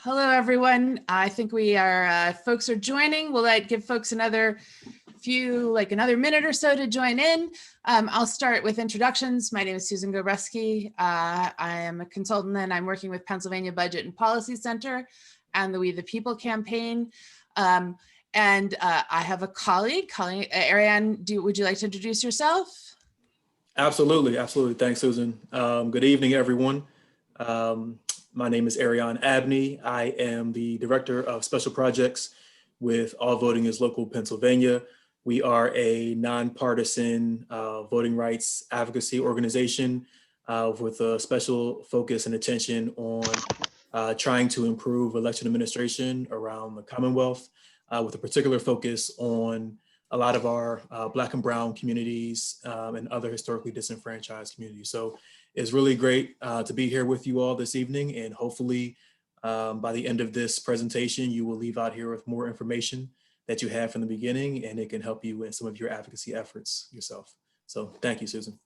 Hello, everyone. I think folks are joining. We'll give folks another minute or so to join in. I'll start with introductions. My name is Susan Gobreski. I am a consultant and I'm working with Pennsylvania Budget and Policy Center and the We the People campaign. I have a colleague, Ariane, would you like to introduce yourself? Absolutely. Thanks, Susan. Good evening, everyone. My name is Ariane Abney. I am the Director of Special Projects with All Voting is Local Pennsylvania. We are a nonpartisan voting rights advocacy organization with a special focus and attention on trying to improve election administration around the Commonwealth, with a particular focus on a lot of our Black and Brown communities and other historically disenfranchised communities. So it's really great to be here with you all this evening, and hopefully by the end of this presentation, you will leave out here with more information that you had from the beginning, and it can help you in some of your advocacy efforts yourself. So thank you, Susan.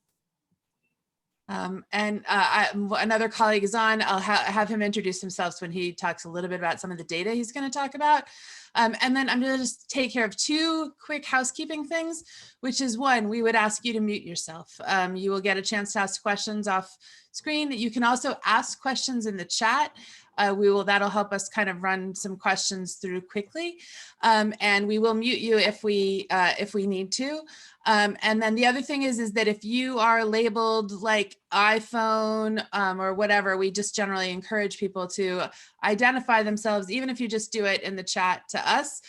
Another colleague is on. I'll have him introduce himself when he talks a little bit about some of the data he's going to talk about. And then I'm going to just take care of two quick housekeeping things, which is one, we would ask you to mute yourself. You will get a chance to ask questions off screen. You can also ask questions in the chat. That'll help us kind of run some questions through quickly. And we will mute you if we need to. And then the other thing is that if you are labeled like iPhone or whatever, we just generally encourage people to identify themselves, even if you just do it in the chat to us.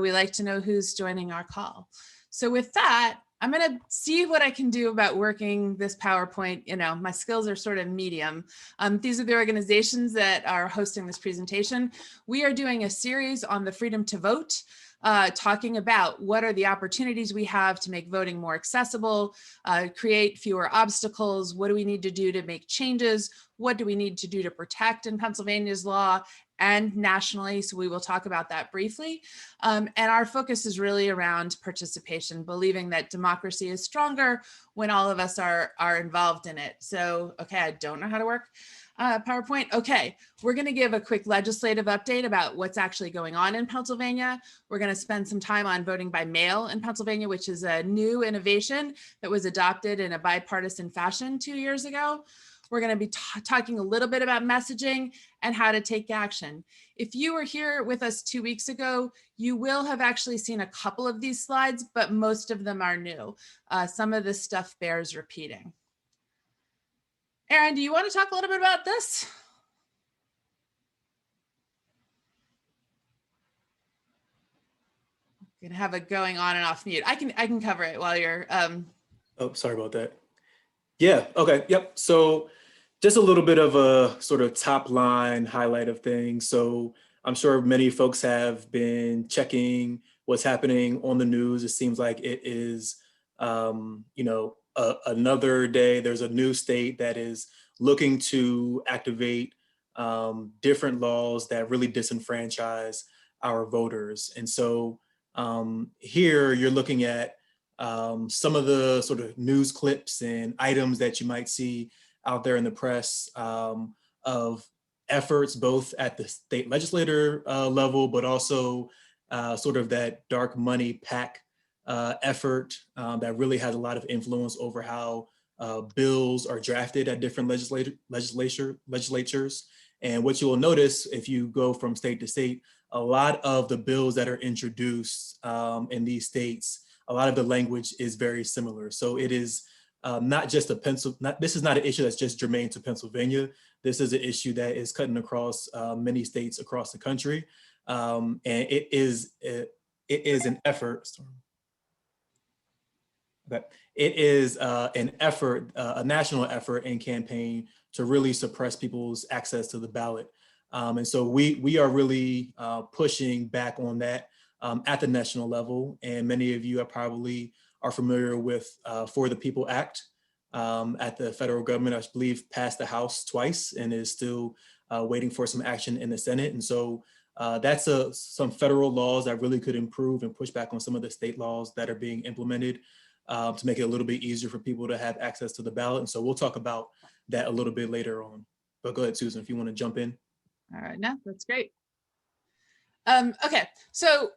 We like to know who's joining our call. So with that, I'm going to see what I can do about working this PowerPoint. You know, my skills are sort of medium. These are the organizations that are hosting this presentation. We are doing a series on the freedom to vote, talking about what are the opportunities we have to make voting more accessible, create fewer obstacles, what do we need to do to make changes, what do we need to do to protect in Pennsylvania's law and nationally, so we will talk about that briefly. And our focus is really around participation, believing that democracy is stronger when all of us are involved in it. So, okay, I don't know how to work PowerPoint. Okay, we're gonna give a quick legislative update about what's actually going on in Pennsylvania. We're gonna spend some time on voting by mail in Pennsylvania, which is a new innovation that was adopted in a bipartisan fashion 2 years ago. We're going to be talking a little bit about messaging and how to take action. If you were here with us 2 weeks ago, you will have actually seen a couple of these slides, but most of them are new. Some of this stuff bears repeating. Aaron, do you want to talk a little bit about this? I'm going to have it going on and off mute. I can cover it while you're. Oh, sorry about that. Yeah, okay, yep. So just a little bit of a sort of top line highlight of things. So I'm sure many folks have been checking what's happening on the news. It seems like it is, another day. There's a new state that is looking to activate different laws that really disenfranchise our voters. And so here you're looking at some of the sort of news clips and items that you might see out there in the press of efforts both at the state legislator level, but also sort of that dark money PAC effort that really has a lot of influence over how bills are drafted at different legislatures. And what you will notice if you go from state to state, a lot of the bills that are introduced in these states, a lot of the language is very similar. So it is not just this is not an issue that's just germane to Pennsylvania. This is an issue that is cutting across many states across the country. And it is an effort. But it is an effort, a national effort and campaign to really suppress people's access to the ballot. And so we are really pushing back on that at the national level. And many of you are familiar with For the People Act at the federal government. I believe passed the House twice and is still waiting for some action in the Senate. And so that's some federal laws that really could improve and push back on some of the state laws that are being implemented to make it a little bit easier for people to have access to the ballot. And so we'll talk about that a little bit later on. But go ahead, Susan, if you want to jump in. All right, no, that's great. Okay, so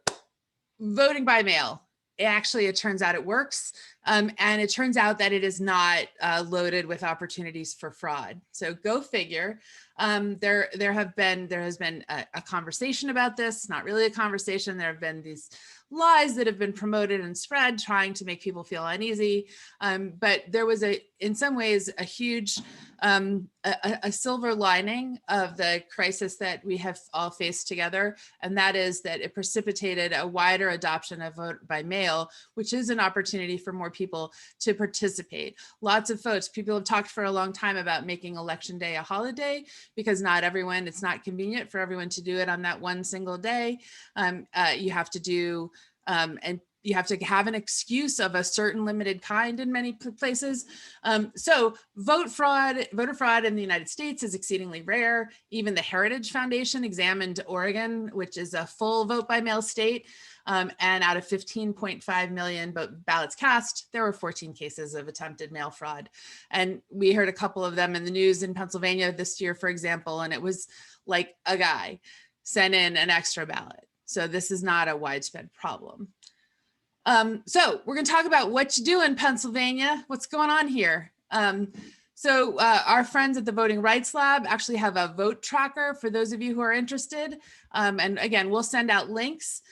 voting by mail. It turns out it works. And it turns out that it is not loaded with opportunities for fraud. So go figure. There has been a conversation about this, not really a conversation. There have been these lies that have been promoted and spread, trying to make people feel uneasy. But there was in some ways, a huge, a silver lining of the crisis that we have all faced together. And that is that it precipitated a wider adoption of vote by mail, which is an opportunity for more people to participate. Lots of folks, people have talked for a long time about making Election Day a holiday, because not everyone, it's not convenient for everyone to do it on that one single day. You have to do, and you have to have an excuse of a certain limited kind in many places. So voter fraud in the United States is exceedingly rare. Even the Heritage Foundation examined Oregon, which is a full vote by mail state. And out of 15.5 million ballots cast, there were 14 cases of attempted mail fraud. And we heard a couple of them in the news in Pennsylvania this year, for example, and it was like a guy sent in an extra ballot. So this is not a widespread problem. So we're going to talk about what you do in Pennsylvania. What's going on here? So our friends at the Voting Rights Lab actually have a vote tracker for those of you who are interested. And again, we'll send out links.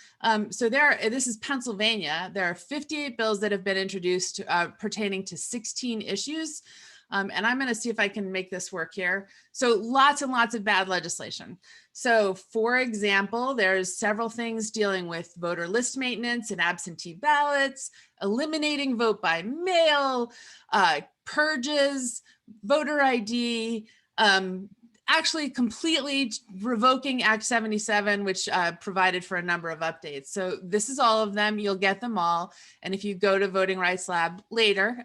So this is Pennsylvania. There are 58 bills that have been introduced pertaining to 16 issues. And I'm going to see if I can make this work here. So lots and lots of bad legislation. So for example, there's several things dealing with voter list maintenance and absentee ballots, eliminating vote by mail, purges, voter ID, actually completely revoking Act 77, which provided for a number of updates. So this is all of them. You'll get them all. And if you go to Voting Rights Lab later,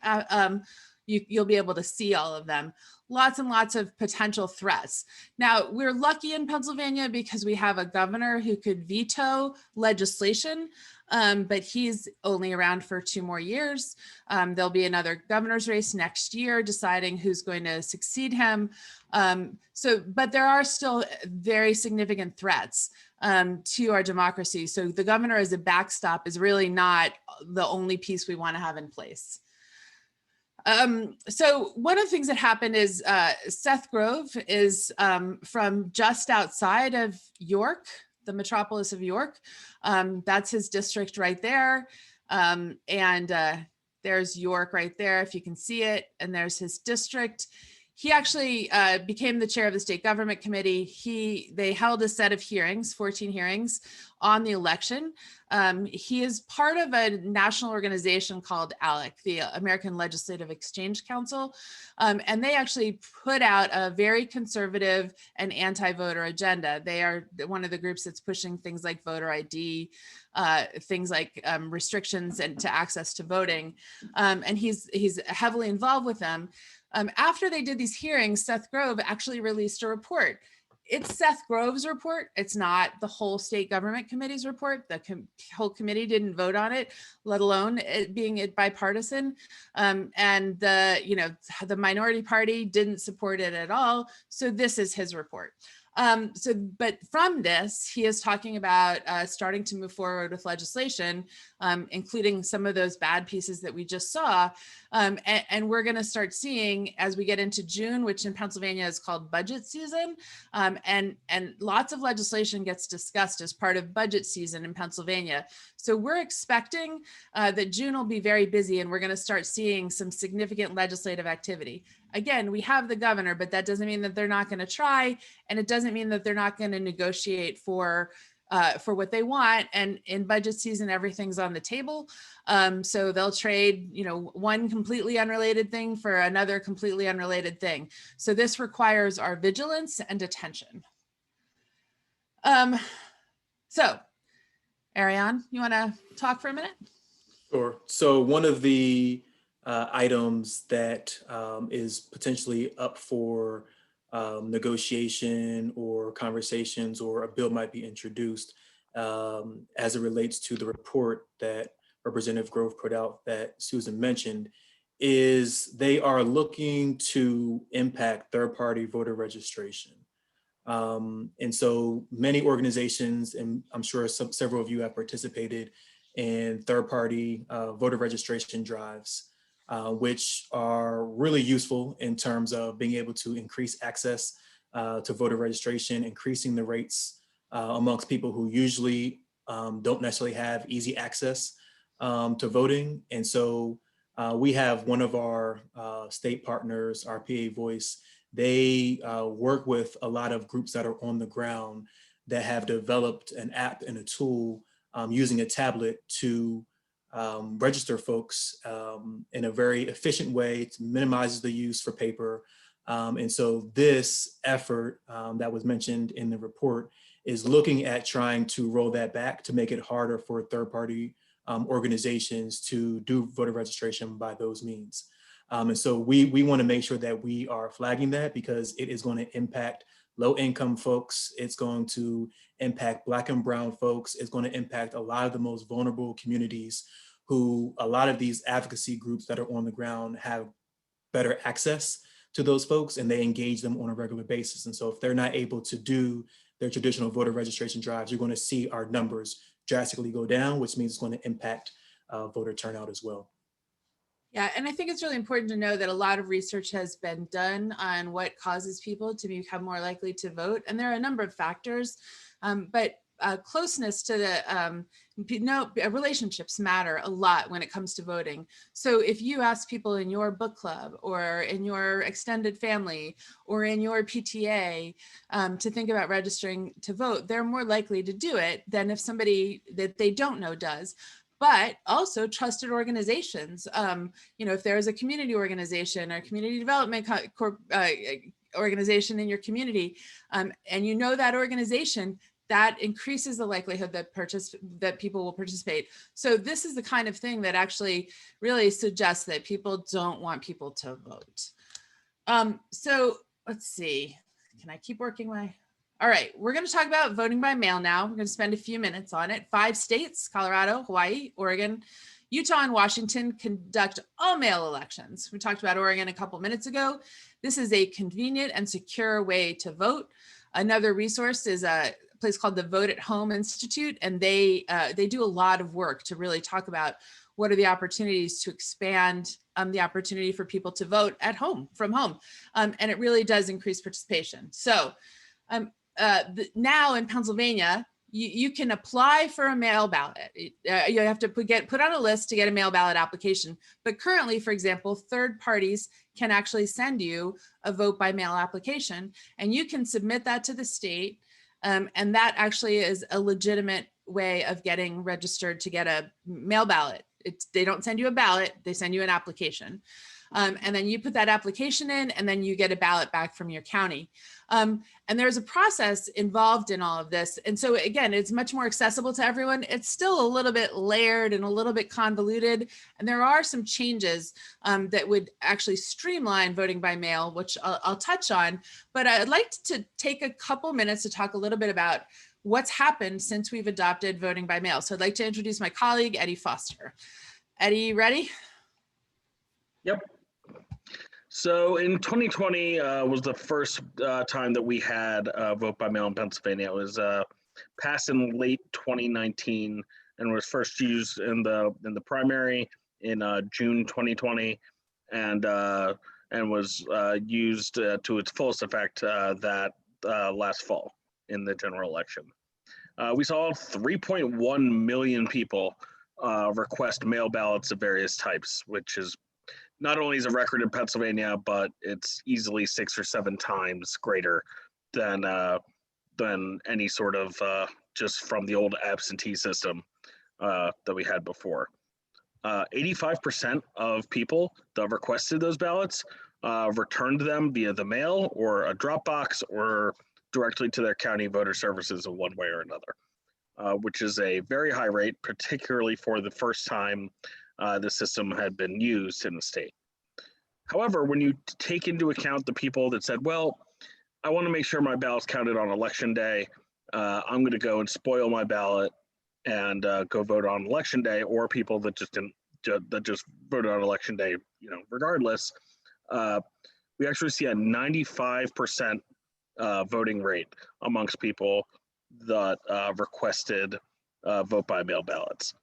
you'll be able to see all of them. Lots and lots of potential threats. Now, we're lucky in Pennsylvania because we have a governor who could veto legislation, but he's only around for 2 more years. There'll be another governor's race next year deciding who's going to succeed him. But there are still very significant threats to our democracy. So the governor as a backstop is really not the only piece we want to have in place. So one of the things that happened is Seth Grove is from just outside of York, the metropolis of York. That's his district right there. There's York right there, if you can see it, and there's his district. He actually became the chair of the state government committee. They held a set of hearings, 14 hearings on the election. He is part of a national organization called ALEC, the American Legislative Exchange Council. And they actually put out a very conservative and anti-voter agenda. They are one of the groups that's pushing things like voter ID, things like restrictions and to access to voting. And he's heavily involved with them. After they did these hearings, Seth Grove actually released a report. It's Seth Grove's report. It's not the whole state government committee's report. The whole committee didn't vote on it, let alone it being bipartisan. And the minority party didn't support it at all. So this is his report. But from this, he is talking about starting to move forward with legislation, including some of those bad pieces that we just saw. And we're going to start seeing as we get into June, which in Pennsylvania is called budget season. And lots of legislation gets discussed as part of budget season in Pennsylvania. So we're expecting that June will be very busy and we're going to start seeing some significant legislative activity. Again, we have the governor, but that doesn't mean that they're not going to try. And it doesn't mean that they're not going to negotiate for what they want. And in budget season, everything's on the table. So they'll trade, one completely unrelated thing for another completely unrelated thing. So this requires our vigilance and attention. So Ariane, you want to talk for a minute? Sure. So one of the items that is potentially up for negotiation or conversations, or a bill might be introduced as it relates to the report that Representative Grove put out that Susan mentioned, is they are looking to impact third-party voter registration. And so many organizations, and I'm sure several of you have participated in third-party voter registration drives, which are really useful in terms of being able to increase access to voter registration, increasing the rates amongst people who usually don't necessarily have easy access to voting. And so we have one of our state partners, RPA Voice. They work with a lot of groups that are on the ground that have developed an app and a tool using a tablet to register folks in a very efficient way. It minimizes the use for paper. And so this effort that was mentioned in the report is looking at trying to roll that back to make it harder for third-party organizations to do voter registration by those means. And so we want to make sure that we are flagging that because it is going to impact low-income folks. It's going to impact Black and brown folks. It's going to impact a lot of the most vulnerable communities who a lot of these advocacy groups that are on the ground have better access to those folks and they engage them on a regular basis. And so if they're not able to do their traditional voter registration drives, you're going to see our numbers drastically go down, which means it's going to impact voter turnout as well. Yeah, and I think it's really important to know that a lot of research has been done on what causes people to become more likely to vote. And there are a number of factors, but closeness to the relationships matter a lot when it comes to voting. So if you ask people in your book club or in your extended family or in your PTA to think about registering to vote, they're more likely to do it than if somebody that they don't know does. But also trusted organizations. If there is a community organization or community development organization in your community, and you know that organization, that increases the likelihood that people will participate. So this is the kind of thing that actually really suggests that people don't want people to vote. So let's see, can I keep working all right, we're going to talk about voting by mail now. We're going to spend a few minutes on it. 5 states, Colorado, Hawaii, Oregon, Utah, and Washington conduct all mail elections. We talked about Oregon a couple minutes ago. This is a convenient and secure way to vote. Another resource is a place called the Vote at Home Institute, and they do a lot of work to really talk about what are the opportunities to expand the opportunity for people to vote at home, from home. And it really does increase participation. So now in Pennsylvania, you can apply for a mail ballot. You have to put on a list to get a mail ballot application. But currently, for example, third parties can actually send you a vote by mail application, and you can submit that to the state. And that actually is a legitimate way of getting registered to get a mail ballot. They don't send you a ballot, they send you an application. And then you put that application in, and then you get a ballot back from your county. And there's a process involved in all of this. And so again, it's much more accessible to everyone. It's still a little bit layered and a little bit convoluted. And there are some changes that would actually streamline voting by mail, which I'll touch on. But I'd like to take a couple minutes to talk a little bit about what's happened since we've adopted voting by mail. So I'd like to introduce my colleague, Eddie Foster. Eddie, ready? Yep. So in 2020 was the first time that we had vote by mail in Pennsylvania. It was passed in late 2019 and was first used in the primary in June 2020, and was used to its fullest effect that last fall in the general election. We saw 3.1 million people request mail ballots of various types, which is not only is a record in Pennsylvania, but it's easily 6 or 7 times greater than any sort of just from the old absentee system that we had before. 85% of people that requested those ballots returned them via the mail or a drop box or directly to their county voter services in one way or another, which is a very high rate, particularly for the first time the system had been used in the state. However, when you take into account the people that said, well, I want to make sure my ballot's counted on election day, I'm going to go and spoil my ballot and go vote on election day, or people that just didn't, that just voted on election day, regardless, we actually see a 95% voting rate amongst people that requested vote by mail ballots.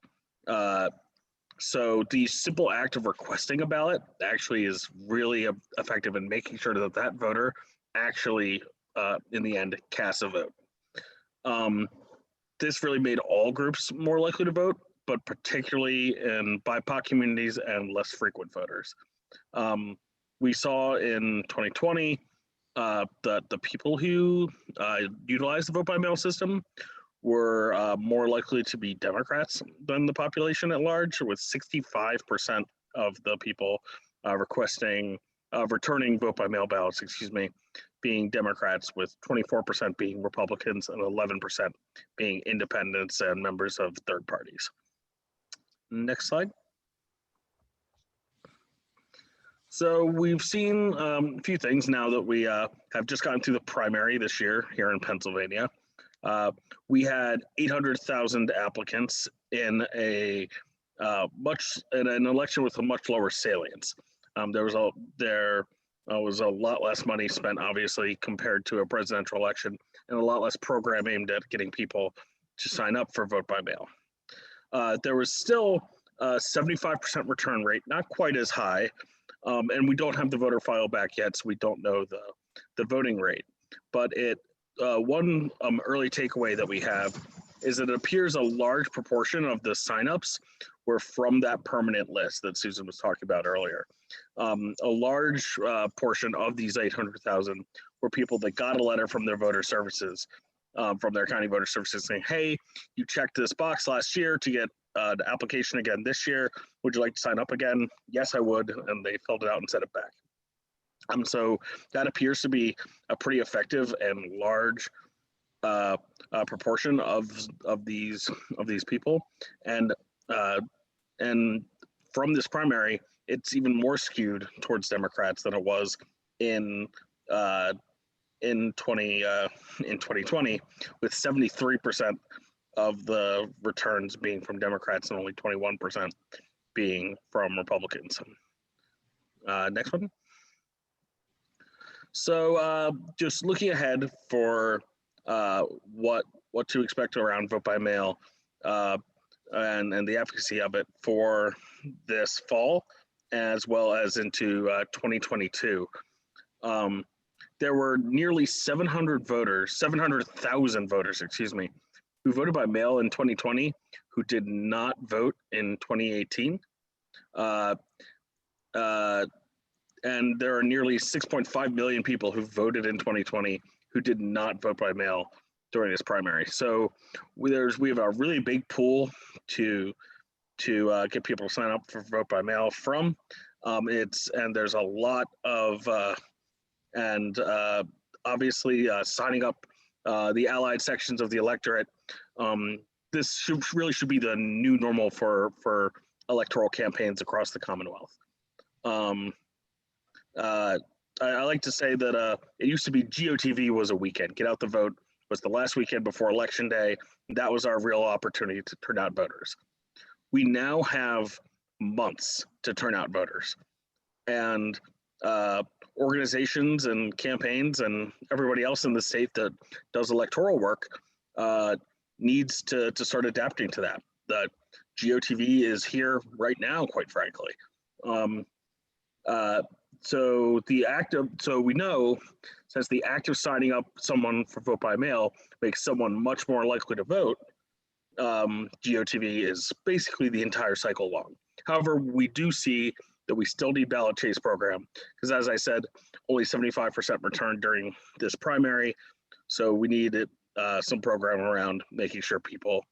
So the simple act of requesting a ballot actually is really effective in making sure that that voter actually, in the end, casts a vote. This really made all groups more likely to vote, but particularly in BIPOC communities and less frequent voters. We saw in 2020 that the people who utilized the vote by mail system were more likely to be Democrats than the population at large, with 65% of the people returning vote by mail ballots, being Democrats, with 24% being Republicans and 11% being independents and members of third parties. Next slide. So we've seen a few things now that we have just gotten through the primary this year here in Pennsylvania. We had 800,000 applicants in an election with a much lower salience. There was a lot less money spent, obviously, compared to a presidential election, and a lot less program aimed at getting people to sign up for vote by mail. There was still a 75% return rate, not quite as high, and we don't have the voter file back yet, so we don't know the voting rate. But one early takeaway that we have is that it appears a large proportion of the signups were from that permanent list that Susan was talking about earlier. A large portion of these 800,000 were people that got a letter from their voter services, from their county voter services, saying, hey, you checked this box last year to get an application again this year. Would you like to sign up again? Yes, I would. And they filled it out and sent it back. So that appears to be a pretty effective and large proportion of these people, and from this primary, it's even more skewed towards Democrats than it was in 2020, with 73% of the returns being from Democrats and only 21% being from Republicans. Next one. So just looking ahead for what to expect around vote by mail and the efficacy of it for this fall, as well as into 2022. There were nearly 700,000 voters, who voted by mail in 2020 who did not vote in 2018. And there are nearly 6.5 million people who voted in 2020 who did not vote by mail during this primary. So we have a really big pool to get people to sign up for vote by mail from. And there's a lot of obviously signing up the allied sections of the electorate. This should be the new normal for electoral campaigns across the Commonwealth. I like to say that it used to be GOTV was a weekend. Get out the vote was the last weekend before Election Day. That was our real opportunity to turn out voters. We now have months to turn out voters. And organizations and campaigns and everybody else in the state that does electoral work needs to start adapting to that. That GOTV is here right now, quite frankly. So we know, since the act of signing up someone for vote by mail makes someone much more likely to vote, GOTV is basically the entire cycle long. However, we do see that we still need ballot chase program, because as I said, only 75% returned during this primary. So we need some program around making sure people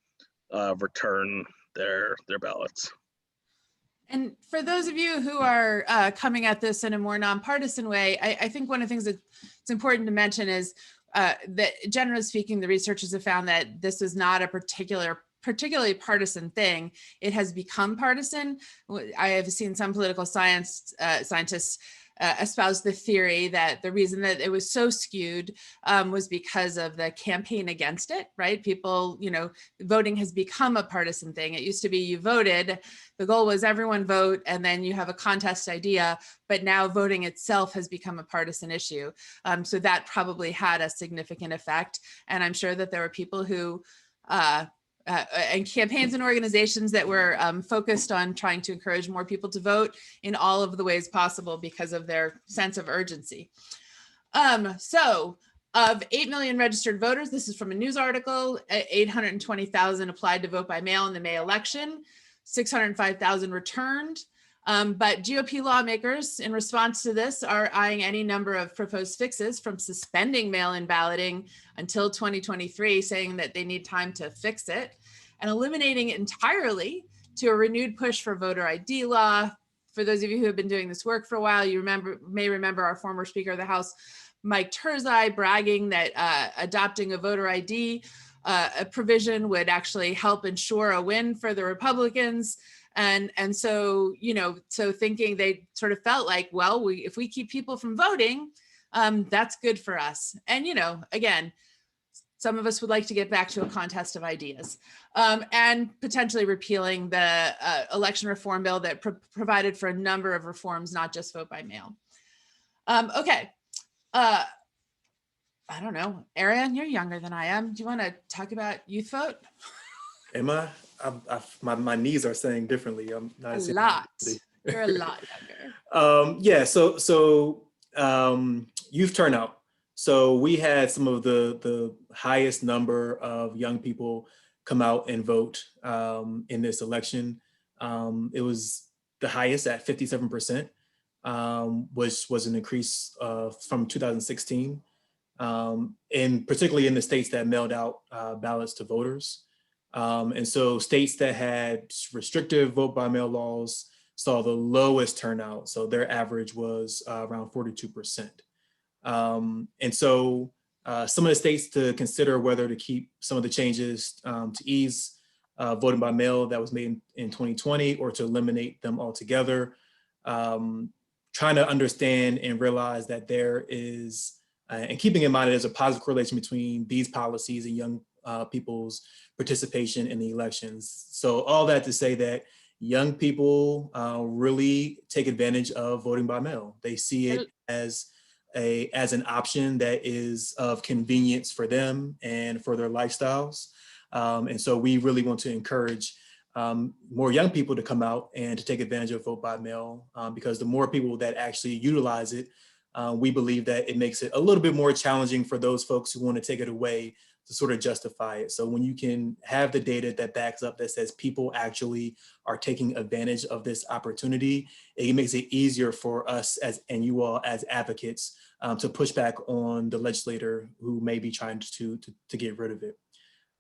return their ballots. And for those of you who are coming at this in a more nonpartisan way, I think one of the things that's important to mention is that, generally speaking, the researchers have found that this is not a particularly partisan thing. It has become partisan. I have seen some political scientists espoused the theory that the reason that it was so skewed was because of the campaign against it, right? People, voting has become a partisan thing. It used to be you voted, the goal was everyone vote, and then you have a contest idea, but now voting itself has become a partisan issue. So that probably had a significant effect. And I'm sure that there were people who, and campaigns and organizations that were focused on trying to encourage more people to vote in all of the ways possible because of their sense of urgency. So of 8 million registered voters, this is from a news article, 820,000 applied to vote by mail in the May election, 605,000 returned. But GOP lawmakers, in response to this, are eyeing any number of proposed fixes, from suspending mail-in balloting until 2023, saying that they need time to fix it, and eliminating it entirely, to a renewed push for voter ID law. For those of you who have been doing this work for a while, you may remember our former Speaker of the House, Mike Turzai, bragging that adopting a voter ID a provision would actually help ensure a win for the Republicans. And so, so thinking, they sort of felt like, well, if we keep people from voting, that's good for us. And, again, some of us would like to get back to a contest of ideas, and potentially repealing the election reform bill that provided for a number of reforms, not just vote by mail. Okay. I don't know, Ariane, you're younger than I am. Do you want to talk about youth vote? Am I? My knees are saying differently. I'm not a lot. You're a lot younger. Yeah. So youth turnout. So we had some of the highest number of young people come out and vote in this election. It was the highest at 57%, which was an increase from 2016, and particularly in the states that mailed out ballots to voters. And so states that had restrictive vote by mail laws saw the lowest turnout. So their average was around 42%. And so some of the states to consider whether to keep some of the changes to ease voting by mail that was made in 2020, or to eliminate them altogether. Trying to understand and realize that there is, and keeping in mind there's a positive correlation between these policies and young people's participation in the elections. So all that to say that young people really take advantage of voting by mail. They see it as an option that is of convenience for them and for their lifestyles. And so we really want to encourage more young people to come out and to take advantage of vote by mail, because the more people that actually utilize it, we believe that it makes it a little bit more challenging for those folks who want to take it away to sort of justify it. So when you can have the data that backs up, that says people actually are taking advantage of this opportunity, it makes it easier for us and you all as advocates to push back on the legislator who may be trying to get rid of it.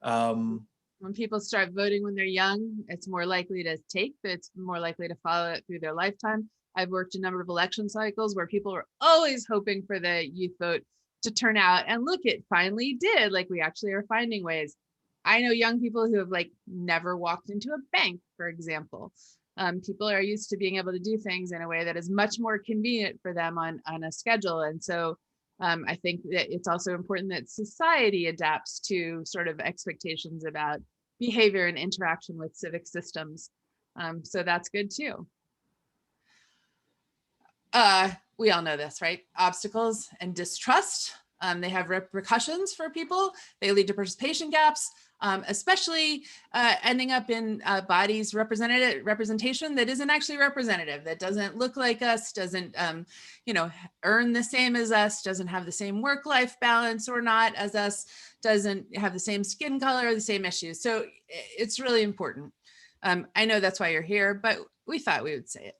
When people start voting when they're young, it's more likely to take, but it's more likely to follow it through their lifetime. I've worked a number of election cycles where people are always hoping for the youth vote to turn out, and look, it finally did. Like, we actually are finding ways. I know young people who have never walked into a bank, for example. People are used to being able to do things in a way that is much more convenient for them on a schedule. And so I think that it's also important that society adapts to sort of expectations about behavior and interaction with civic systems. So that's good too. We all know this, right? Obstacles and distrust, they have repercussions for people. They lead to participation gaps, especially ending up in bodies representation that isn't actually representative, that doesn't look like us, doesn't earn the same as us, doesn't have the same work-life balance or not as us, doesn't have the same skin color or the same issues. So it's really important. I know that's why you're here, but we thought we would say it.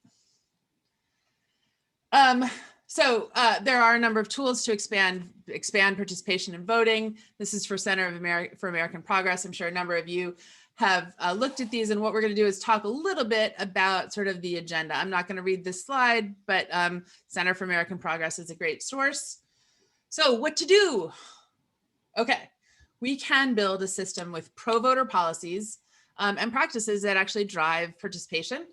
So there are a number of tools to expand participation in voting. This is for Center for American Progress. I'm sure a number of you have looked at these, and what we're going to do is talk a little bit about sort of the agenda. I'm not going to read this slide, but Center for American Progress is a great source. So what to do? Okay, we can build a system with pro-voter policies and practices that actually drive participation.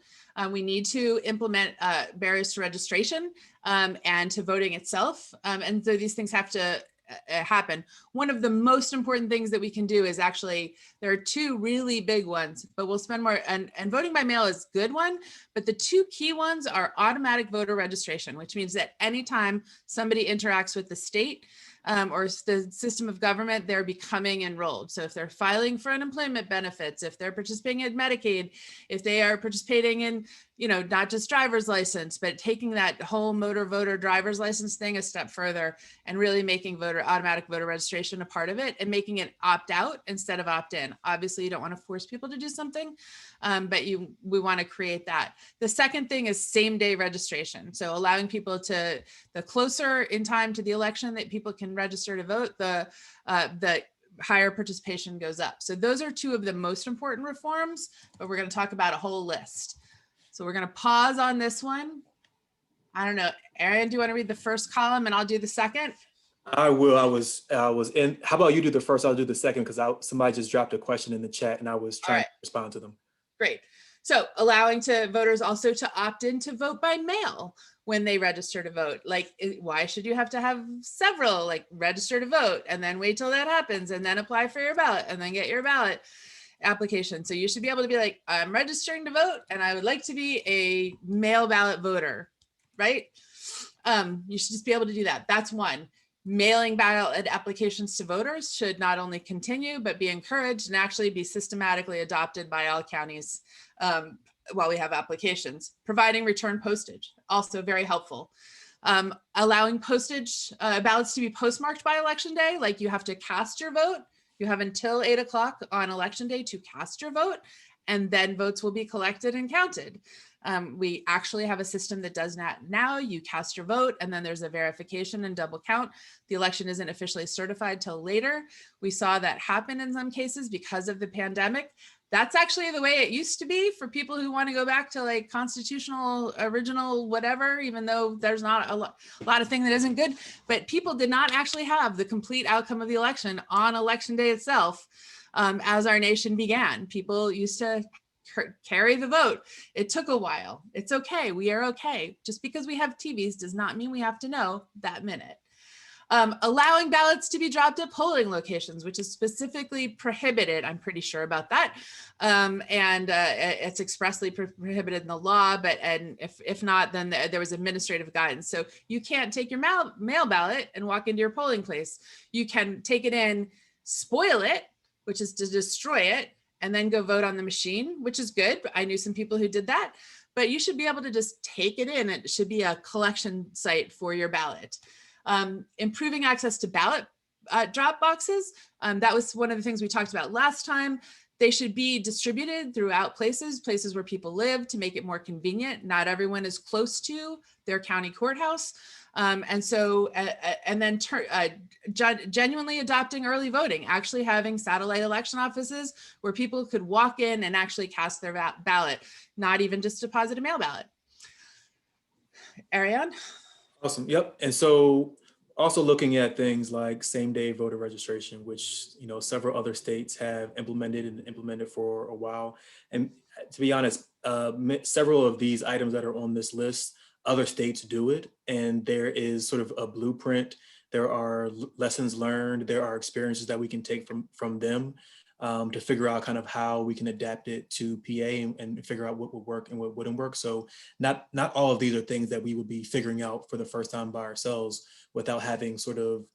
We need to implement barriers to registration and to voting itself. And so these things have to happen. One of the most important things that we can do is actually, there are two really big ones, but we'll spend more, and voting by mail is a good one, but the two key ones are automatic voter registration, which means that anytime somebody interacts with the state or the system of government, they're becoming enrolled. So if they're filing for unemployment benefits, if they're participating in Medicaid, if they are participating in, not just driver's license, but taking that whole motor voter driver's license thing a step further and really making automatic voter registration a part of it and making it opt out instead of opt in. Obviously, you don't want to force people to do something, but we want to create that. The second thing is same day registration. So allowing people the closer in time to the election that people can register to vote, the higher participation goes up. So those are two of the most important reforms, but we're going to talk about a whole list. So we're going to pause on this one. I don't know, Arian, do you want to read the first column and I'll do the second? I will. I was in. How about you do the first? I'll do the second because somebody just dropped a question in the chat and I was trying to respond to them. Great. So allowing voters also to opt in to vote by mail when they register to vote. Like, why should you have to have several, like register to vote and then wait till that happens and then apply for your ballot and then get your ballot application? So you should be able to be like, I'm registering to vote and I would like to be a mail ballot voter, right? You should just be able to do that. That's one. Mailing ballot applications to voters should not only continue, but be encouraged and actually be systematically adopted by all counties while we have applications. Providing return postage, also very helpful. Allowing postage ballots to be postmarked by election day, like you have to cast your vote. You have until 8 o'clock on election day to cast your vote, and then votes will be collected and counted. We actually have a system that does that now. You cast your vote and then there's a verification and double count. The election isn't officially certified till later. We saw that happen in some cases because of the pandemic. That's actually the way it used to be for people who want to go back to like constitutional, original, whatever, even though there's not a lot of things that isn't good, but people did not actually have the complete outcome of the election on election day itself. As our nation began, people used to carry the vote. It took a while. It's okay. We are okay. Just because we have TVs does not mean we have to know that minute. Allowing ballots to be dropped at polling locations, which is specifically prohibited. I'm pretty sure about that. It's expressly prohibited in the law, and if not, then there was administrative guidance. So you can't take your mail ballot and walk into your polling place. You can take it in, spoil it, which is to destroy it, and then go vote on the machine, which is good. I knew some people who did that, but you should be able to just take it in. It should be a collection site for your ballot. Improving access to ballot drop boxes. That was one of the things we talked about last time. They should be distributed throughout places where people live to make it more convenient. Not everyone is close to their county courthouse. Genuinely adopting early voting, actually having satellite election offices where people could walk in and actually cast their ballot, not even just deposit a mail ballot. Ariane? Awesome. Yep. And so also looking at things like same day voter registration, which, several other states have implemented for a while. And to be honest, several of these items that are on this list, other states do it. And there is sort of a blueprint. There are lessons learned. There are experiences that we can take from them to figure out kind of how we can adapt it to PA and figure out what would work and what wouldn't work. So not all of these are things that we would be figuring out for the first time by ourselves without having sort of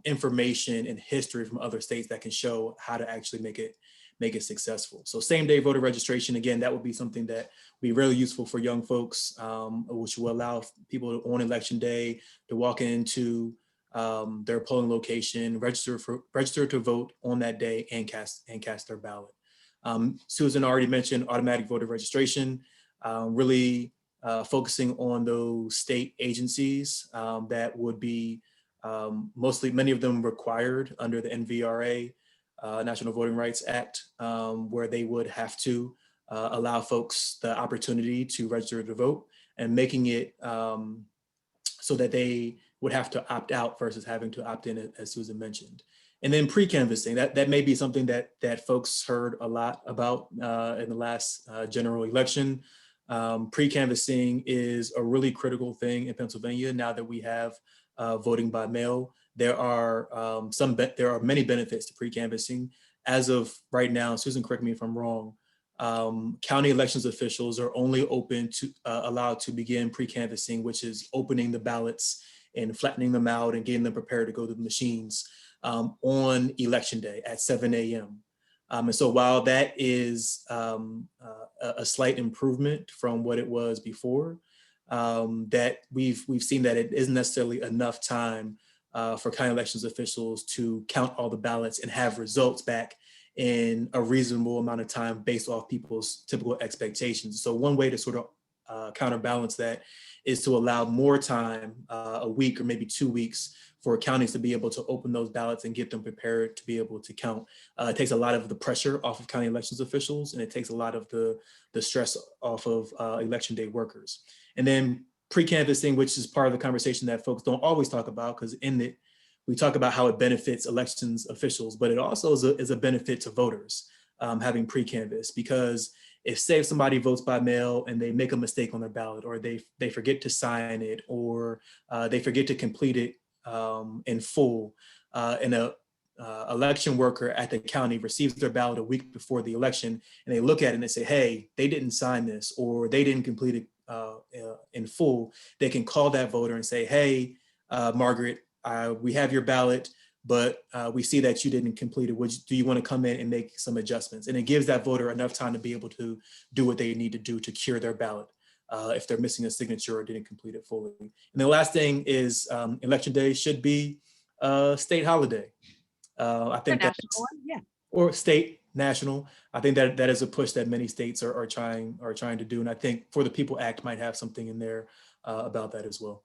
information and history from other states that can show how to actually make it successful. So same day voter registration, again, that would be something that would be really useful for young folks, which will allow people on election day to walk into their polling location, register to vote on that day and cast their ballot. Susan already mentioned automatic voter registration, really focusing on those state agencies that would be many of them required under the NVRA, National Voting Rights Act, where they would have to allow folks the opportunity to register to vote and making it so that they would have to opt out versus having to opt in, as Susan mentioned. And then pre-canvassing, that may be something that folks heard a lot about in the last general election. Pre-canvassing is a really critical thing in Pennsylvania now that we have voting by mail. There are many benefits to pre-canvassing. As of right now, Susan, correct me if I'm wrong, county elections officials are only allowed to begin pre-canvassing, which is opening the ballots and flattening them out and getting them prepared to go to the machines on election day at 7 a.m. And so while that is a slight improvement from what it was before, that we've seen that it isn't necessarily enough time for county elections officials to count all the ballots and have results back in a reasonable amount of time based off people's typical expectations. So one way to sort of counterbalance that is to allow more time, a week or maybe 2 weeks, for counties to be able to open those ballots and get them prepared to be able to count. It takes a lot of the pressure off of county elections officials, and it takes a lot of the stress off of election day workers. And then pre-canvassing, which is part of the conversation that folks don't always talk about, because in it, we talk about how it benefits elections officials, but it also is a benefit to voters having pre-canvass, because if somebody votes by mail and they make a mistake on their ballot, or they forget to sign it, or they forget to complete it in full, and a election worker at the county receives their ballot a week before the election, and they look at it and they say, hey, they didn't sign this, or they didn't complete it in full, they can call that voter and say, hey, Margaret, we have your ballot, but we see that you didn't complete it. Do you want to come in and make some adjustments? And it gives that voter enough time to be able to do what they need to do to cure their ballot if they're missing a signature or didn't complete it fully. And the last thing is election day should be a state holiday. I think that's, yeah. or state, national. I think that is a push that many states are trying to do. And I think For the People Act might have something in there about that as well.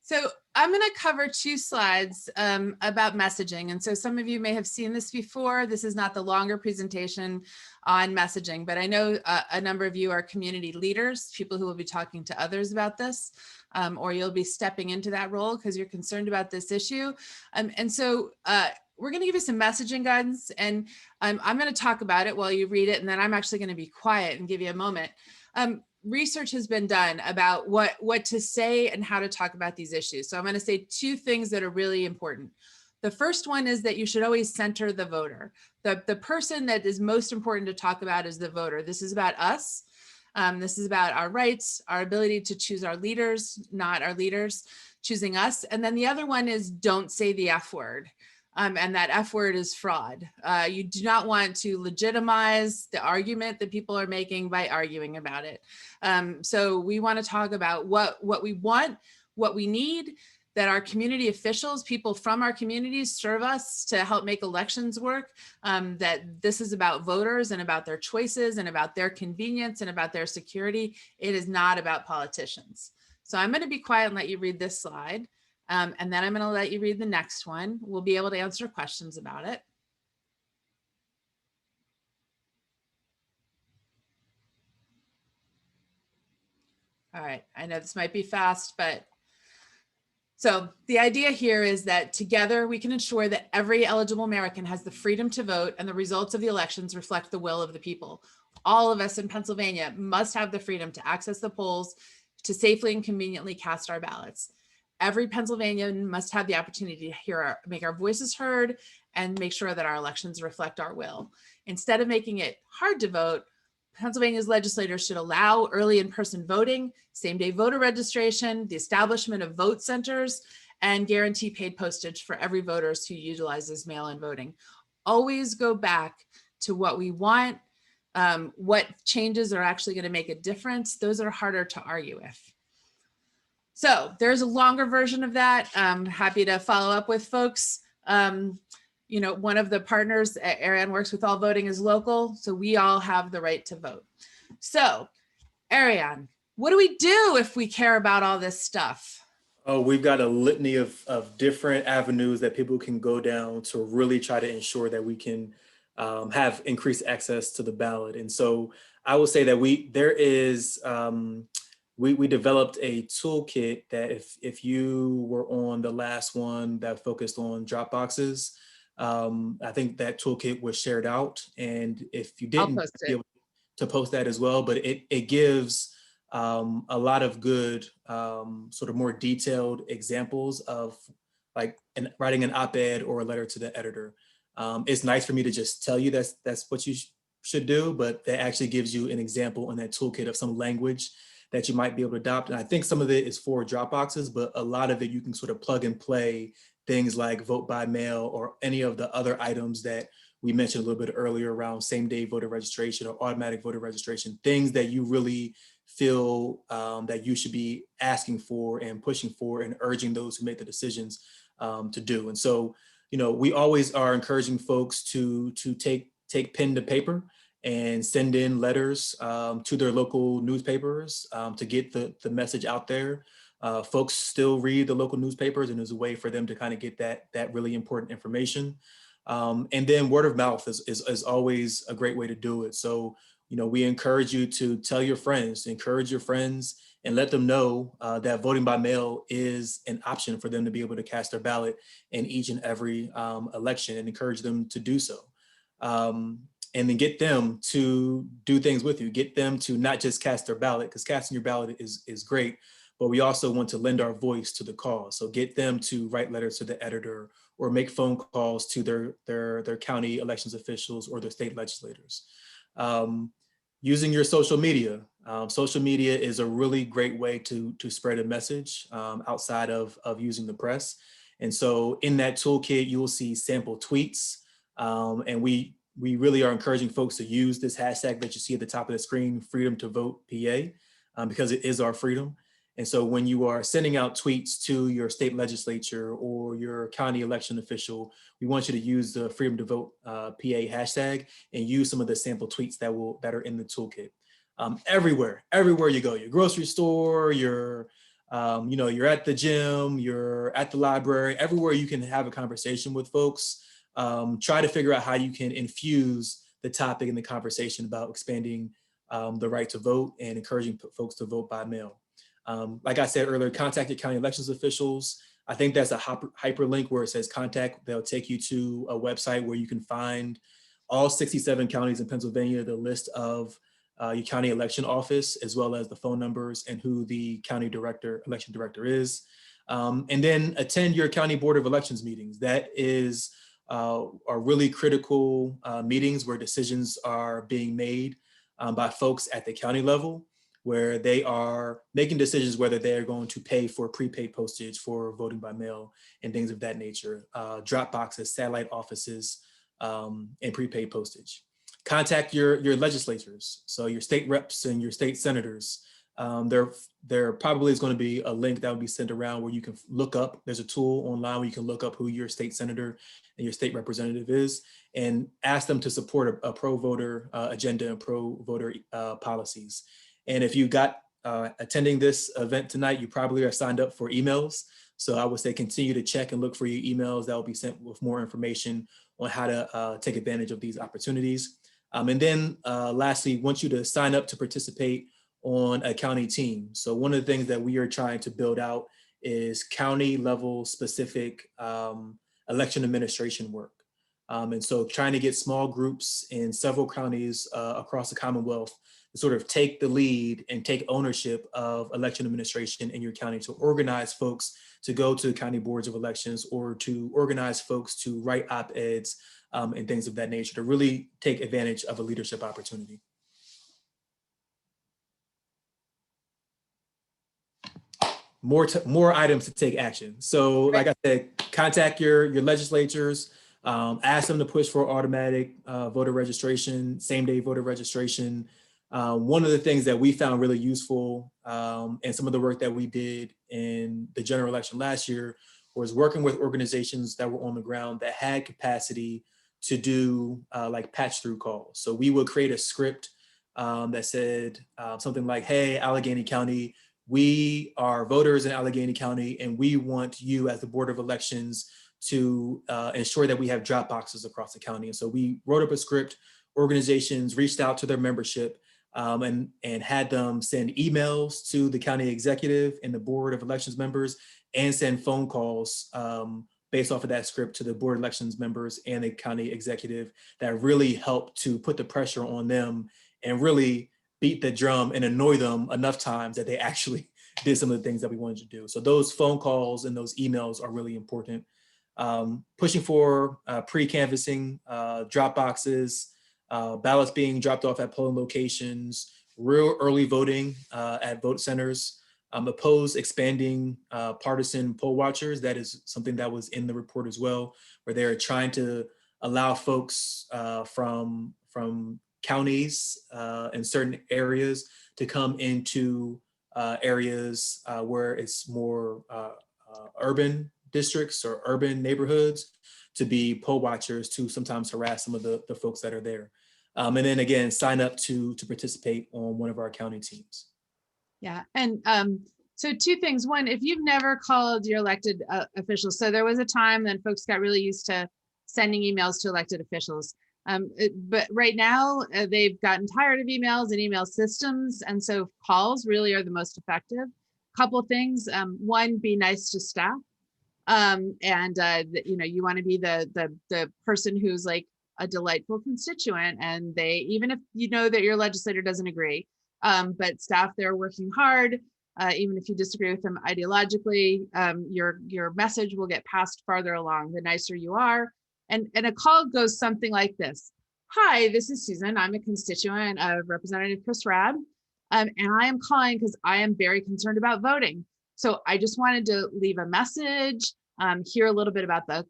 So I'm going to cover 2 slides about messaging. And so some of you may have seen this before. This is not the longer presentation on messaging, but I know a number of you are community leaders, people who will be talking to others about this, or you'll be stepping into that role because you're concerned about this issue. And so we're going to give you some messaging guidance, and I'm going to talk about it while you read it, and then I'm actually going to be quiet and give you a moment. Research has been done about what to say and how to talk about these issues. So I'm going to say 2 things that are really important. The first one is that you should always center the voter. The person that is most important to talk about is the voter. This is about us. This is about our rights, our ability to choose our leaders, not our leaders choosing us. And then the other one is don't say the F word. And that F word is fraud. You do not want to legitimize the argument that people are making by arguing about it. So we want to talk about what we want, what we need, that our community officials, people from our communities, serve us to help make elections work, that this is about voters and about their choices and about their convenience and about their security. It is not about politicians. So I'm going to be quiet and let you read this slide. And then I'm going to let you read the next one. We'll be able to answer questions about it. All right, I know this might be fast, but so the idea here is that together we can ensure that every eligible American has the freedom to vote and the results of the elections reflect the will of the people. All of us in Pennsylvania must have the freedom to access the polls to safely and conveniently cast our ballots. Every Pennsylvanian must have the opportunity to make our voices heard and make sure that our elections reflect our will. Instead of making it hard to vote, Pennsylvania's legislators should allow early in-person voting, same-day voter registration, the establishment of vote centers, and guarantee paid postage for every voter who utilizes mail-in voting. Always go back to what we want, what changes are actually going to make a difference. Those are harder to argue with. So there's a longer version of that. I'm happy to follow up with folks. You know, one of the partners at Ariane works with All Voting is Local, so we all have the right to vote. So Ariane, what do we do if we care about all this stuff? Oh, we've got a litany of different avenues that people can go down to really try to ensure that we can have increased access to the ballot. And so I will say that there is we developed a toolkit that if you were on the last one that focused on drop boxes, I think that toolkit was shared out. And if you I'll didn't, post be it. able to post that as well, but it gives a lot of good sort of more detailed examples of like writing an op-ed or a letter to the editor. It's nice for me to just tell you that's what you should do, but that actually gives you an example in that toolkit of some language that you might be able to adopt. And I think some of it is for drop boxes, but a lot of it you can sort of plug and play things like vote by mail or any of the other items that we mentioned a little bit earlier around same day voter registration or automatic voter registration, things that you really feel that you should be asking for and pushing for and urging those who make the decisions to do. And so, we always are encouraging folks to take pen to paper and send in letters to their local newspapers to get the message out there. Folks still read the local newspapers, and there's a way for them to kind of get that really important information. And then word of mouth is always a great way to do it. So, we encourage you to tell your friends, encourage your friends, and let them know that voting by mail is an option for them to be able to cast their ballot in each and every election, and encourage them to do so. And then get them to do things with you, get them to not just cast their ballot, because casting your ballot is great, but we also want to lend our voice to the cause. So get them to write letters to the editor or make phone calls to their county elections officials or their state legislators. Using your social media. Social media is a really great way to spread a message outside of using the press. And so in that toolkit, you will see sample tweets. And we really are encouraging folks to use this hashtag that you see at the top of the screen, Freedom to Vote PA, because it is our freedom. And so when you are sending out tweets to your state legislature or your county election official, we want you to use the Freedom to Vote PA hashtag and use some of the sample tweets that are in the toolkit. Everywhere you go, your grocery store, you're at the gym, you're at the library, everywhere you can have a conversation with folks. Try to figure out how you can infuse the topic in the conversation about expanding the right to vote and encouraging folks to vote by mail. Like I said earlier, contact your county elections officials. I think that's a hyperlink where it says contact. They'll take you to a website where you can find all 67 counties in Pennsylvania, the list of your county election office, as well as the phone numbers and who the county election director is. And then attend your county board of elections meetings. That are really critical meetings where decisions are being made by folks at the county level, where they are making decisions whether they're going to pay for prepaid postage for voting by mail and things of that nature, drop boxes, satellite offices, and prepaid postage. Contact your legislators, so your state reps and your state senators. There probably is going to be a link that will be sent around where you can look up, there's a tool online where you can look up who your state senator and your state representative is and ask them to support a pro-voter agenda and pro-voter policies. And if you got attending this event tonight, you probably are signed up for emails. So I would say continue to check and look for your emails that will be sent with more information on how to take advantage of these opportunities. And then lastly, want you to sign up to participate on a county team. So one of the things that we are trying to build out is county level specific election administration work. And so trying to get small groups in several counties across the Commonwealth to sort of take the lead and take ownership of election administration in your county, to organize folks to go to county boards of elections or to organize folks to write op-eds and things of that nature, to really take advantage of a leadership opportunity. More items to take action. So like I said, contact your legislatures, ask them to push for automatic voter registration, same day voter registration. One of the things that we found really useful and some of the work that we did in the general election last year was working with organizations that were on the ground that had capacity to do like patch through calls. So we would create a script that said something like, hey, Allegheny County, we are voters in Allegheny County, and we want you as the Board of Elections to ensure that we have drop boxes across the county. And so we wrote up a script, organizations reached out to their membership, and had them send emails to the county executive and the Board of Elections members and send phone calls based off of that script to the Board of Elections members and the county executive that really helped to put the pressure on them and really beat the drum and annoy them enough times that they actually did some of the things that we wanted to do. So those phone calls and those emails are really important. Pushing for pre-canvassing, drop boxes, ballots being dropped off at polling locations, real early voting at vote centers, oppose expanding partisan poll watchers. That is something that was in the report as well, where they're trying to allow folks from counties and certain areas to come into areas where it's more urban districts or urban neighborhoods to be poll watchers to sometimes harass some of the folks that are there. And then again, sign up to participate on one of our county teams. Yeah, and so two things. One, if you've never called your elected officials, so there was a time then folks got really used to sending emails to elected officials. But right now they've gotten tired of emails and email systems. And so calls really are the most effective. Couple things. One, be nice to staff. You want to be the person who's like a delightful constituent, and they, even if you know that your legislator doesn't agree, but staff, they're working hard. Even if you disagree with them ideologically, your message will get passed farther along the nicer you are. And a call goes something like this. Hi, this is Susan. I'm a constituent of Representative Chris Rabb. And I am calling because I am very concerned about voting. So I just wanted to leave a message, hear a little bit about the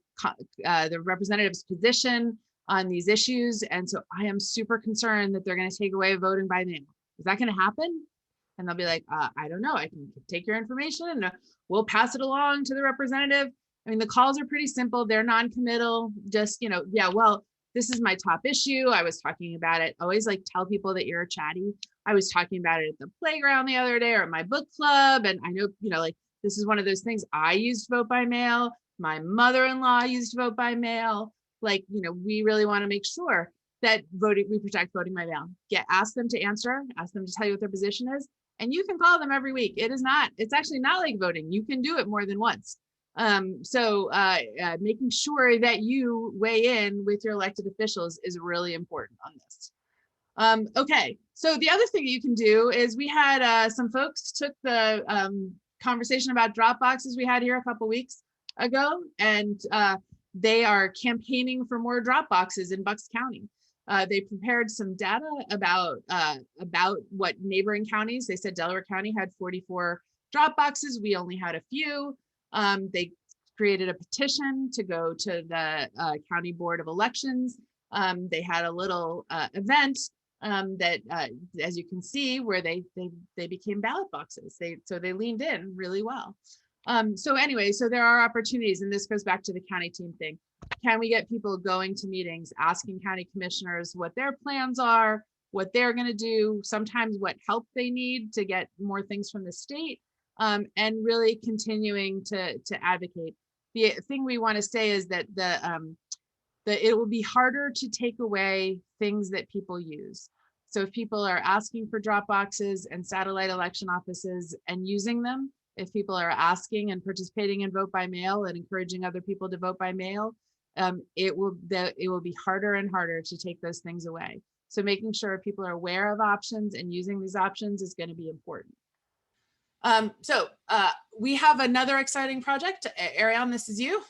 representative's position on these issues. And so I am super concerned that they're going to take away voting by mail. Is that going to happen? And they'll be like, I don't know. I can take your information and we'll pass it along to the representative. I mean, the calls are pretty simple. They're non-committal. Just, yeah, well, this is my top issue. I was talking about it. Always like tell people that you're a chatty. I was talking about it at the playground the other day or at my book club. And I know, like, this is one of those things. I used vote by mail. My mother-in-law used vote by mail. Like, we really want to make sure that we protect voting by mail. Ask them to answer, ask them to tell you what their position is. And you can call them every week. It's actually not like voting. You can do it more than once. Making sure that you weigh in with your elected officials is really important on this. Okay, so the other thing that you can do is we had some folks took the conversation about drop boxes we had here a couple weeks ago, and they are campaigning for more drop boxes in Bucks County. They prepared some data about what neighboring counties. They said Delaware County had 44 drop boxes. We only had a few. They created a petition to go to the County Board of Elections. They had a little event that, as you can see, where they became ballot boxes. So they leaned in really well. So there are opportunities, and this goes back to the county team thing. Can we get people going to meetings, asking county commissioners what their plans are, what they're going to do, sometimes what help they need to get more things from the state, and really continuing to advocate. The thing we want to say is that it will be harder to take away things that people use. So if people are asking for drop boxes and satellite election offices and using them, if people are asking and participating in vote by mail and encouraging other people to vote by mail, it will be harder and harder to take those things away. So making sure people are aware of options and using these options is going to be important. We have another exciting project. Ariane, this is you.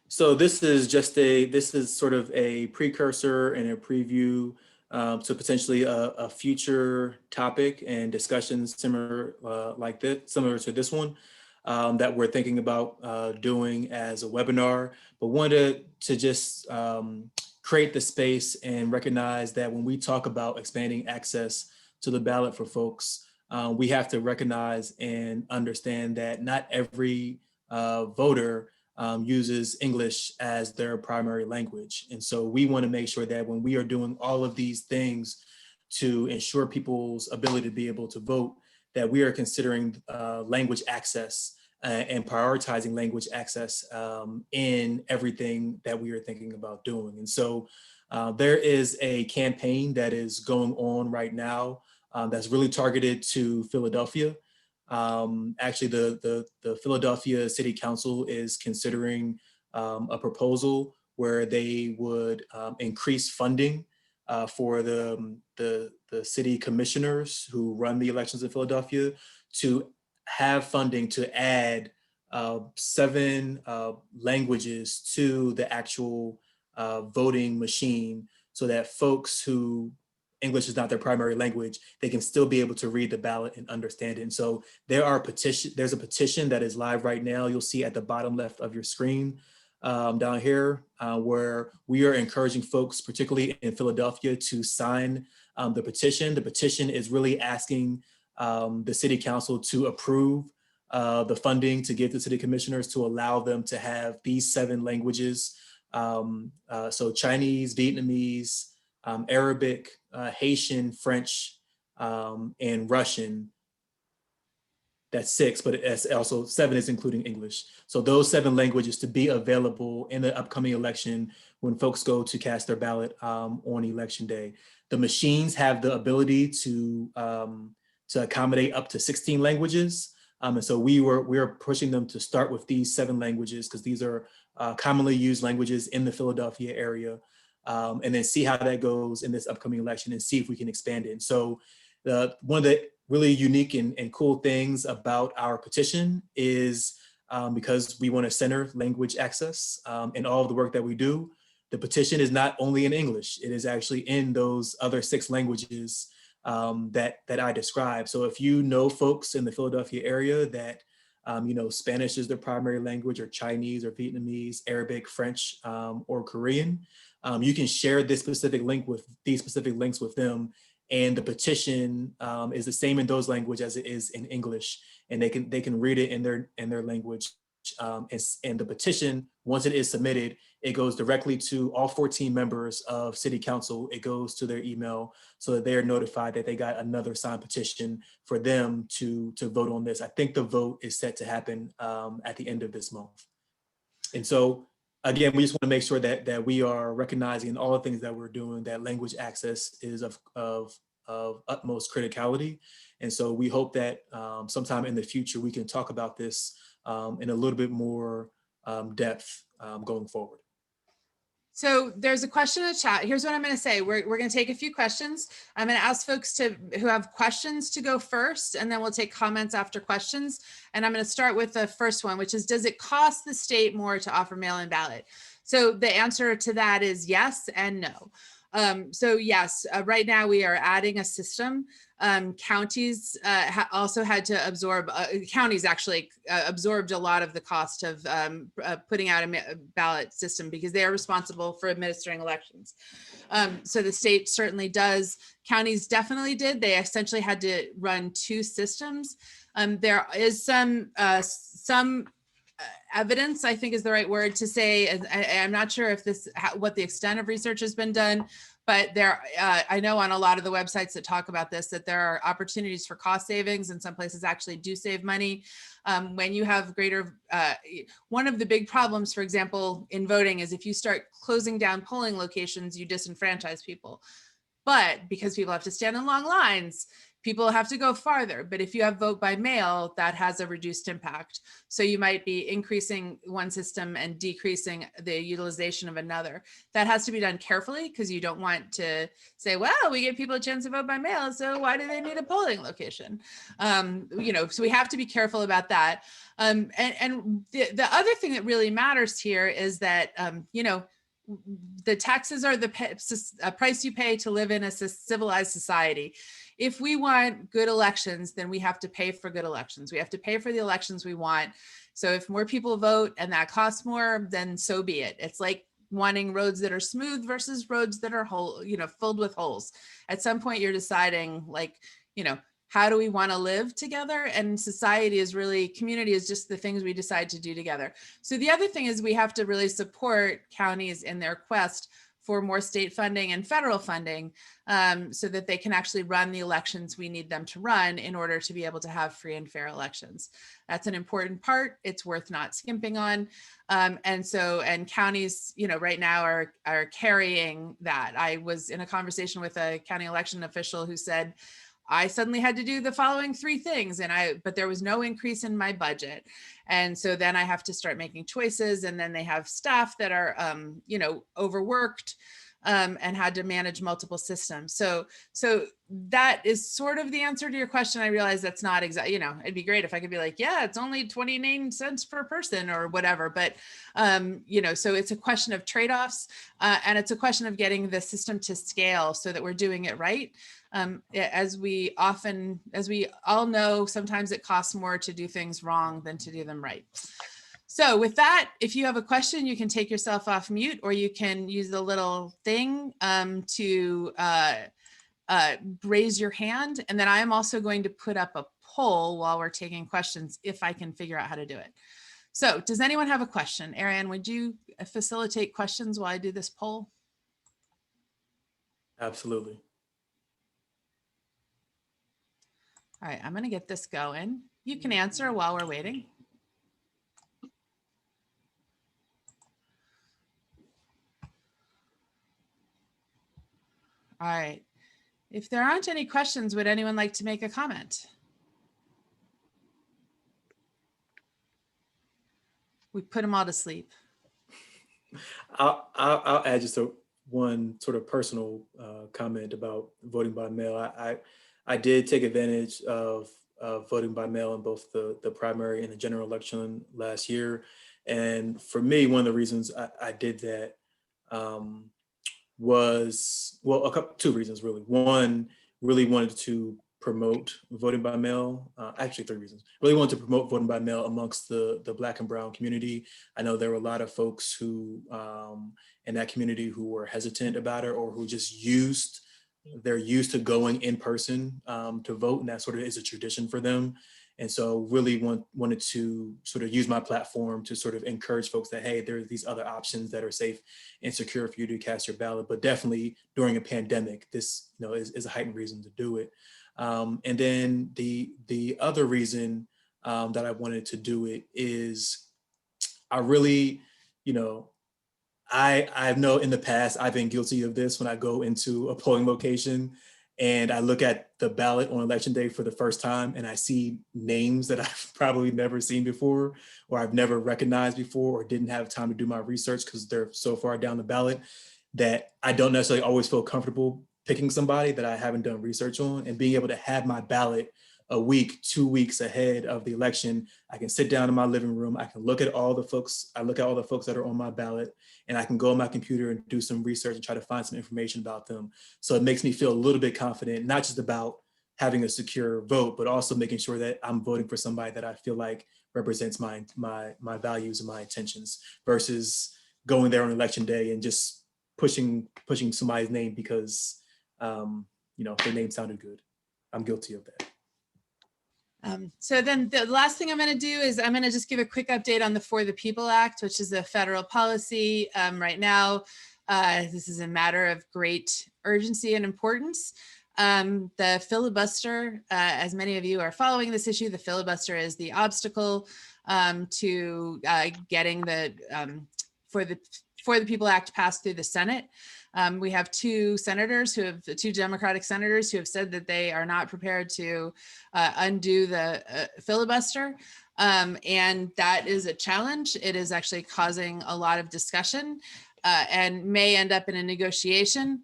So this is sort of a precursor and a preview to potentially a future topic and discussions similar to this one that we're thinking about doing as a webinar, but wanted to just create the space and recognize that when we talk about expanding access to the ballot for folks, we have to recognize and understand that not every voter uses English as their primary language. And so we want to make sure that when we are doing all of these things to ensure people's ability to be able to vote, that we are considering language access and prioritizing language access in everything that we are thinking about doing. And so There is a campaign that is going on right now that's really targeted to Philadelphia. Actually, the Philadelphia City Council is considering a proposal where they would increase funding for the city commissioners who run the elections in Philadelphia to have funding to add 7 languages to the actual voting machine, so that folks who English is not their primary language, they can still be able to read the ballot and understand it. And so there's a petition that is live right now. You'll see at the bottom left of your screen down here, where we are encouraging folks, particularly in Philadelphia, to sign the petition. The petition is really asking the city council to approve the funding to give to city commissioners to allow them to have these 7 languages. So Chinese, Vietnamese, Arabic, Haitian, French, and Russian. That's 6, but it's also 7 is including English. So those 7 languages to be available in the upcoming election when folks go to cast their ballot on election day. The machines have the ability to accommodate up to 16 languages. And so we are pushing them to start with these 7 languages because these are commonly used languages in the Philadelphia area, and then see how that goes in this upcoming election and see if we can expand it. And so one of the really unique and cool things about our petition is because we want to center language access in all of the work that we do, the petition is not only in English, it is actually in those other 6 languages that I described. So if you know folks in the Philadelphia area that Spanish is their primary language, or Chinese or Vietnamese, Arabic, French, or Korean, you can share this specific link with these specific links with them. And the petition is the same in those languages as it is in English, and they can read it in their language. And the petition, once it is submitted, it goes directly to all 14 members of City Council. It goes to their email so that they're notified that they got another signed petition for them to vote on this. I think the vote is set to happen at the end of this month. And so, again, we just want to make sure that we are recognizing all the things that we're doing, that language access is of utmost criticality. And so we hope that sometime in the future, we can talk about this in a little bit more depth going forward. So there's a question in the chat. Here's what I'm going to say. We're going to take a few questions. I'm going to ask folks who have questions to go first, and then we'll take comments after questions. And I'm going to start with the first one, which is, does it cost the state more to offer mail-in ballot? So the answer to that is yes and no. So yes, right now we are adding a system. Counties also had to absorb, counties actually absorbed a lot of the cost of putting out a ballot system because they are responsible for administering elections. So the state certainly does. Counties definitely did. They essentially had to run 2 systems. There is some evidence, I think is the right word to say. I'm not sure if what the extent of research has been done, but I know on a lot of the websites that talk about this, that there are opportunities for cost savings, and some places actually do save money. When you have greater, one of the big problems, for example, in voting is if you start closing down polling locations, you disenfranchise people. But because people have to stand in long lines, people have to go farther. But if you have vote by mail, that has a reduced impact. So you might be increasing one system and decreasing the utilization of another. That has to be done carefully because you don't want to say, well, we give people a chance to vote by mail, so why do they need a polling location? So we have to be careful about that. And the other thing that really matters here is that, the taxes are the price you pay to live in a civilized society. If we want good elections, then we have to pay for good elections. We have to pay for the elections we want. So if more people vote and that costs more, then so be it. It's like wanting roads that are smooth versus roads that are filled with holes. At some point you're deciding, how do we want to live together? And community is just the things we decide to do together. So the other thing is we have to really support counties in their quest for more state funding and federal funding, so that they can actually run the elections we need them to run in order to be able to have free and fair elections. That's an important part. It's worth not skimping on. And counties, right now are carrying that. I was in a conversation with a county election official who said, I suddenly had to do the following 3 things, but there was no increase in my budget. And so then I have to start making choices, and then they have staff that are, overworked, and had to manage multiple systems. So that is sort of the answer to your question. I realize that's not exactly, it'd be great if I could be like, yeah, it's only 29 cents per person or whatever. But, so it's a question of trade-offs, and it's a question of getting the system to scale so that we're doing it right. As we all know, sometimes it costs more to do things wrong than to do them right. So with that, if you have a question, you can take yourself off mute, or you can use the little thing to raise your hand. And then I am also going to put up a poll while we're taking questions, if I can figure out how to do it. So does anyone have a question? Ariane, would you facilitate questions while I do this poll? Absolutely. All right, I'm going to get this going. You can answer while we're waiting. All right. If there aren't any questions, would anyone like to make a comment? We put them all to sleep. I'll add just one sort of personal comment about voting by mail. I did take advantage of voting by mail in both the primary and the general election last year. And for me, one of the reasons I did that was, well, 2 reasons really. One, really wanted to promote voting by mail. Actually, 3 reasons. Really wanted to promote voting by mail amongst the Black and Brown community. I know there were a lot of folks who in that community who were hesitant about it, or who just they're used to going in person to vote, and that sort of is a tradition for them. And so really wanted to sort of use my platform to sort of encourage folks that, hey, there's these other options that are safe and secure for you to cast your ballot. But definitely during a pandemic, this is a heightened reason to do it. And then the other reason that I wanted to do it is I really, I know in the past I've been guilty of this when I go into a polling location and I look at the ballot on election day for the first time and I see names that I've probably never seen before, or I've never recognized before, or didn't have time to do my research because they're so far down the ballot that I don't necessarily always feel comfortable picking somebody that I haven't done research on. And being able to have my ballot a week, 2 weeks ahead of the election, I can sit down in my living room. I can look at all the folks. I look at all the folks that are on my ballot, and I can go on my computer and do some research and try to find some information about them. So it makes me feel a little bit confident, not just about having a secure vote, but also making sure that I'm voting for somebody that I feel like represents my values and my intentions, versus going there on election day and just pushing somebody's name because their name sounded good. I'm guilty of that. So then the last thing I'm going to do is I'm going to just give a quick update on the For the People Act, which is a federal policy right now. This is a matter of great urgency and importance. The filibuster, as many of you are following this issue, the filibuster is the obstacle to getting the For the People Act passed through the Senate. We have two Democratic senators who have said that they are not prepared to undo the filibuster. And that is a challenge. It is actually causing a lot of discussion and may end up in a negotiation.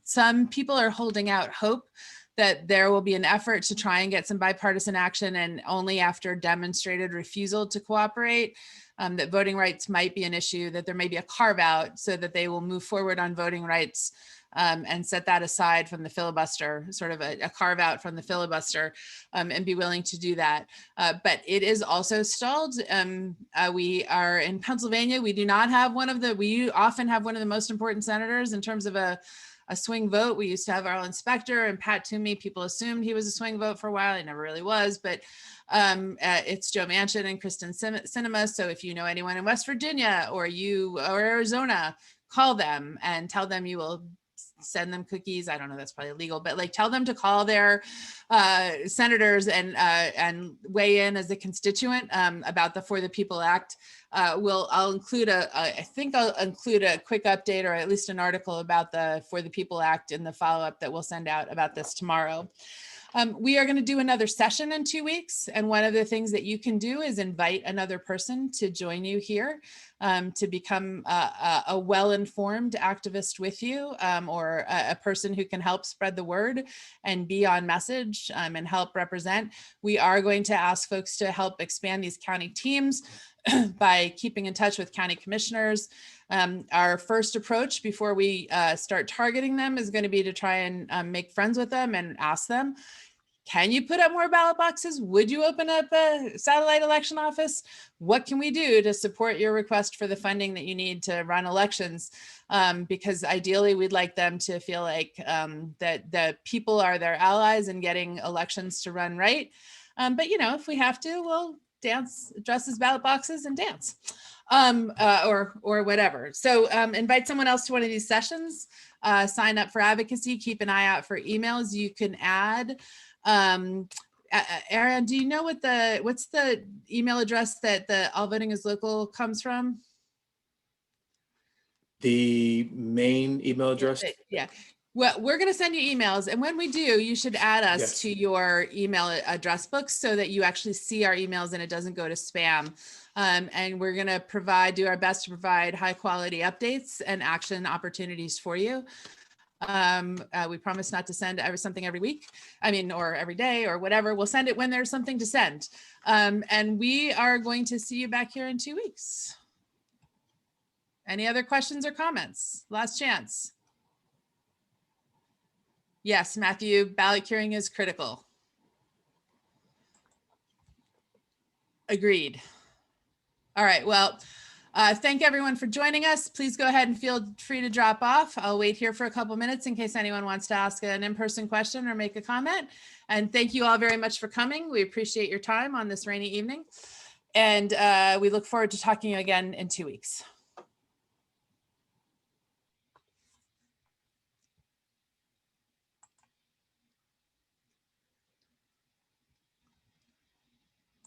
Some people are holding out hope that there will be an effort to try and get some bipartisan action, and only after demonstrated refusal to cooperate, that voting rights might be an issue, that there may be a carve out so that they will move forward on voting rights and set that aside from the filibuster, sort of a carve out from the filibuster, and be willing to do that. But it is also stalled. We are in Pennsylvania. We often have one of the most important senators in terms of a swing vote. We used to have Earl Inspector and Pat Toomey. People assumed he was a swing vote for a while. He never really was, but it's Joe Manchin and Kristen Sinema. So if you know anyone in West Virginia or Arizona, call them and tell them you will send them cookies. I don't know, that's probably illegal, but like tell them to call their senators and weigh in as a constituent about the For the People Act. I'll include I think I'll include a quick update or at least an article about the For the People Act in the follow-up that we'll send out about this tomorrow. We are going to do another session in 2 weeks. And one of the things that you can do is invite another person to join you here to become a well-informed activist with you, or a person who can help spread the word and be on message and help represent. We are going to ask folks to help expand these county teams by keeping in touch with county commissioners. Our first approach before we start targeting them is going to be to try and make friends with them and ask them, can you put up more ballot boxes? Would you open up a satellite election office? What can we do to support your request for the funding that you need to run elections? Because ideally we'd like them to feel like that the people are their allies in getting elections to run right. But you know, if we have to, we'll dance, dress as ballot boxes and dance. Or whatever. So invite someone else to one of these sessions, sign up for advocacy, keep an eye out for emails. You can add, Ariane, do you know what's the email address that the All Voting is Local comes from? The main email address? Yeah. Well, we're going to send you emails. And when we do, you should add us Yes. to your email address book so that you actually see our emails and it doesn't go to spam. And we're going to do our best to provide high quality updates and action opportunities for you. We promise not to send something every week, or every day or whatever. We'll send it when there's something to send. And we are going to see you back here in 2 weeks. Any other questions or comments? Last chance. Yes, Matthew, ballot curing is critical. Agreed. All right, well, thank everyone for joining us. Please go ahead and feel free to drop off. I'll wait here for a couple minutes in case anyone wants to ask an in-person question or make a comment. And thank you all very much for coming. We appreciate your time on this rainy evening. And we look forward to talking to you again in 2 weeks.